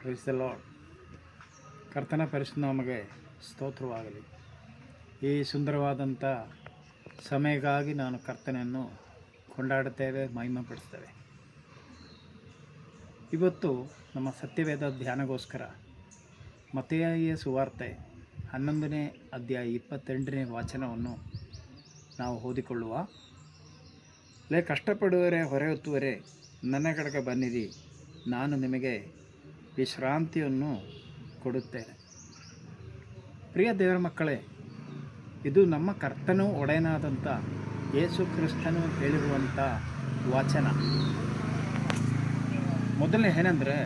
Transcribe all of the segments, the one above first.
Praise the lord. ಕರ್ತನ ಪರಿಶುದ್ಧ ನಾಮಕ್ಕೆ ಸ್ತೋತ್ರವಾಗಲಿ. ಈ ಸುಂದರವಾದಂಥ ಸಮಯಕ್ಕಾಗಿ ನಾನು ಕರ್ತನನ್ನು ಕೊಂಡಾಡುತ್ತೇವೆ, ಮಹಿಮೆಪಡಿಸ್ತೇವೆ. ಇವತ್ತು ನಮ್ಮ ಸತ್ಯವೇದ ಧ್ಯಾನಗೋಸ್ಕರ ಮತ್ತಾಯ ಸುವಾರ್ತೆ 11ನೇ ಅಧ್ಯಾಯ 28ನೇ ವಾಚನವನ್ನು ನಾವು ಓದಿಕೊಳ್ಳುವ. ಕಷ್ಟಪಡುವರೆ ಹೊರೆ ಹೊತ್ತುವರೆ ನನ್ನ ಕಡೆಗೆ ಬನ್ನಿರಿ, ನಾನು ನಿಮಗೆ ವಿಶ್ರಾಂತಿಯನ್ನು ಕೊಡುತ್ತೇನೆ. ಪ್ರಿಯ ದೇವರ ಮಕ್ಕಳೇ, ಇದು ನಮ್ಮ ಕರ್ತನೂ ಒಡೆಯನಾದಂಥ ಯೇಸು ಕ್ರಿಸ್ತನು ಹೇಳಿರುವಂಥ ವಚನ. ಮೊದಲನೇ ಏನಂದರೆ,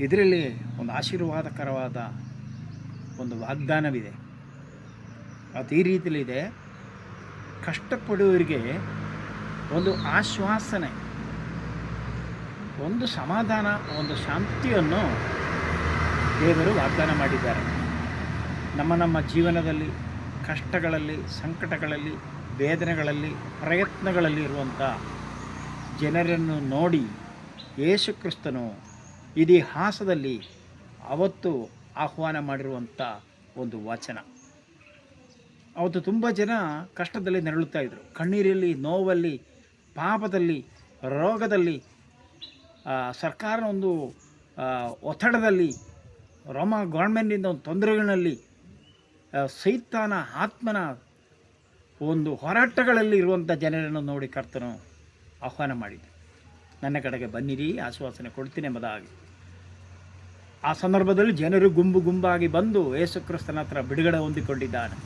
ಇದರಲ್ಲಿ ಒಂದು ಆಶೀರ್ವಾದಕರವಾದ ಒಂದು ವಾಗ್ದಾನವಿದೆ. ಅದು ಈ ರೀತಿಯಲ್ಲಿದೆ: ಕಷ್ಟಪಡುವವರಿಗೆ ಒಂದು ಆಶ್ವಾಸನೆ, ಒಂದು ಸಮಾಧಾನ, ಒಂದು ಶಾಂತಿಯನ್ನು ದೇವರು ವಾಗ್ದಾನ ಮಾಡಿದ್ದಾರೆ. ನಮ್ಮ ಜೀವನದಲ್ಲಿ ಕಷ್ಟಗಳಲ್ಲಿ, ಸಂಕಟಗಳಲ್ಲಿ, ವೇದನೆಗಳಲ್ಲಿ, ಪ್ರಯತ್ನಗಳಲ್ಲಿ ಇರುವಂಥ ಜನರನ್ನು ನೋಡಿ ಯೇಸು ಕ್ರಿಸ್ತನು ಇತಿಹಾಸದಲ್ಲಿ ಅವತ್ತು ಆಹ್ವಾನ ಮಾಡಿರುವಂಥ ಒಂದು ವಚನ. ಅವತ್ತು ತುಂಬ ಜನ ಕಷ್ಟದಲ್ಲಿ ನರಳುತ್ತಾ ಇದ್ದರು. ಕಣ್ಣೀರಲ್ಲಿ, ನೋವಲ್ಲಿ, ಪಾಪದಲ್ಲಿ, ರೋಗದಲ್ಲಿ, ಸರ್ಕಾರ ಒಂದು ಒತ್ತಡದಲ್ಲಿ, ಗೌರ್ಮೆಂಟಿಂದ ಒಂದು ತೊಂದರೆಗಳಲ್ಲಿ, ಸೈತಾನ ಆತ್ಮನ ಒಂದು ಹೋರಾಟಗಳಲ್ಲಿ ಇರುವಂಥ ಜನರನ್ನು ನೋಡಿ ಕರ್ತನು ಆಹ್ವಾನ ಮಾಡಿದ್ದು, ನನ್ನ ಕಡೆಗೆ ಬನ್ನಿರಿ, ಆಶ್ವಾಸನೆ ಕೊಡ್ತೀನಿ ಎಂಬುದಾಗಿ. ಆ ಸಂದರ್ಭದಲ್ಲಿ ಜನರು ಗುಂಪು ಗುಂಪಾಗಿ ಬಂದು ಯೇಸು ಕ್ರಿಸ್ತನ ಹತ್ರ ಬಿಡುಗಡೆ ಹೊಂದಿಕೊಂಡಿದ್ದಾನೆ.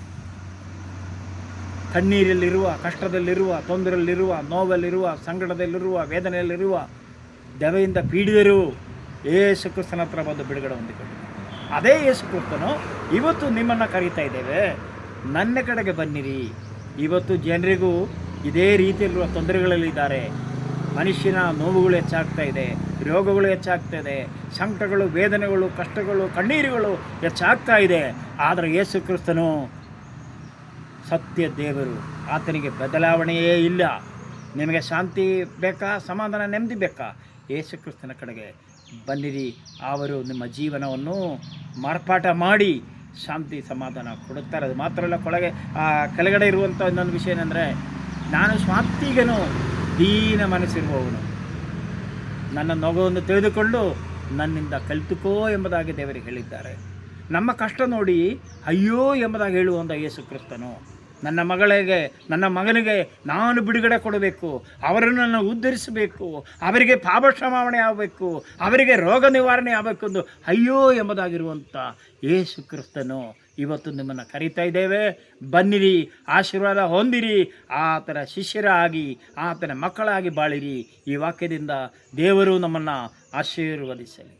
ಕಣ್ಣೀರಲ್ಲಿರುವ, ಕಷ್ಟದಲ್ಲಿರುವ, ತೊಂದರೆಯಲ್ಲಿರುವ, ನೋವಲ್ಲಿರುವ, ಸಂಕಟದಲ್ಲಿರುವ, ವೇದನೆಯಲ್ಲಿರುವ, ದೆವೆಯಿಂದ ಪೀಡಿದರು ಯೇಸು ಕ್ರಿಸ್ತನ ಹತ್ರ ಬಂದು ಬಿಡುಗಡೆ ಹೊಂದಿಕೊಂಡಿದ್ದಾರೆ. ಅದೇ ಯೇಸು ಕ್ರಿಸ್ತನು ಇವತ್ತು ನಿಮ್ಮನ್ನು ಕರೀತಾ ಇದ್ದೇವೆ, ನನ್ನ ಕಡೆಗೆ ಬನ್ನಿರಿ. ಇವತ್ತು ಜನರಿಗೂ ಇದೇ ರೀತಿಯಲ್ಲಿರುವ ತೊಂದರೆಗಳಲ್ಲಿದ್ದಾರೆ. ಮನುಷ್ಯನ ನೋವುಗಳು ಹೆಚ್ಚಾಗ್ತಾ ಇದೆ, ರೋಗಗಳು ಹೆಚ್ಚಾಗ್ತಾ ಇದೆ, ಸಂಕಟಗಳು, ವೇದನೆಗಳು, ಕಷ್ಟಗಳು, ಕಣ್ಣೀರುಗಳು ಹೆಚ್ಚಾಗ್ತಾ ಇದೆ. ಆದರೆ ಯೇಸು ಕ್ರಿಸ್ತನು ಸತ್ಯ ದೇವರು, ಆತನಿಗೆ ಬದಲಾವಣೆಯೇ ಇಲ್ಲ. ನಿಮಗೆ ಶಾಂತಿ ಬೇಕಾ, ಸಮಾಧಾನ, ನೆಮ್ಮದಿ ಬೇಕಾ? ಯೇಸು ಕ್ರಿಸ್ತನ ಕಡೆಗೆ ಬನ್ನಿರಿ. ಅವರು ನಿಮ್ಮ ಜೀವನವನ್ನು ಮಾರ್ಪಾಟ ಮಾಡಿ ಶಾಂತಿ ಸಮಾಧಾನ ಕೊಡುತ್ತಾರೆ. ಅದು ಮಾತ್ರ ಅಲ್ಲ, ಕೆಳಗಡೆ ಇರುವಂಥ ಇನ್ನೊಂದು ವಿಷಯ ಏನಂದರೆ, ನಾನು ಸ್ವಾರ್ಥಿಗನು, ದೀನ ಮನಸ್ಸಿರುವವನು, ನನ್ನ ನೊಗವನ್ನು ತಿಳಿದುಕೊಂಡು ನನ್ನಿಂದ ಕಲಿತುಕೋ ಎಂಬುದಾಗಿ ದೇವರಿಗೆ ಹೇಳಿದ್ದಾರೆ. ನಮ್ಮ ಕಷ್ಟ ನೋಡಿ ಅಯ್ಯೋ ಎಂಬುದಾಗಿ ಹೇಳುವಂಥ ಯೇಸು ಕ್ರಿಸ್ತನು ನನ್ನ ಮಗನಿಗೆ ನಾನು ಬಿಡುಗಡೆ ಕೊಡಬೇಕು, ಅವರನ್ನು ನಾನು ಉದ್ಧರಿಸಬೇಕು, ಅವರಿಗೆ ಪಾಪ ಕ್ಷಮಾಪಣೆ ಆಗಬೇಕು, ಅವರಿಗೆ ರೋಗ ನಿವಾರಣೆ ಆಗಬೇಕು ಎಂದು ಅಯ್ಯೋ ಎಂಬುದಾಗಿರುವಂಥ ಯೇಸು ಕ್ರಿಸ್ತನು ಇವತ್ತು ನಿಮ್ಮನ್ನು ಕರೀತಾ ಇದ್ದೇವೆ. ಬನ್ನಿರಿ, ಆಶೀರ್ವಾದ ಹೊಂದಿರಿ, ಆತನ ಶಿಷ್ಯರಾಗಿ, ಆತನ ಮಕ್ಕಳಾಗಿ ಬಾಳಿರಿ. ಈ ವಾಕ್ಯದಿಂದ ದೇವರು ನಮ್ಮನ್ನು ಆಶೀರ್ವದಿಸಲಿ.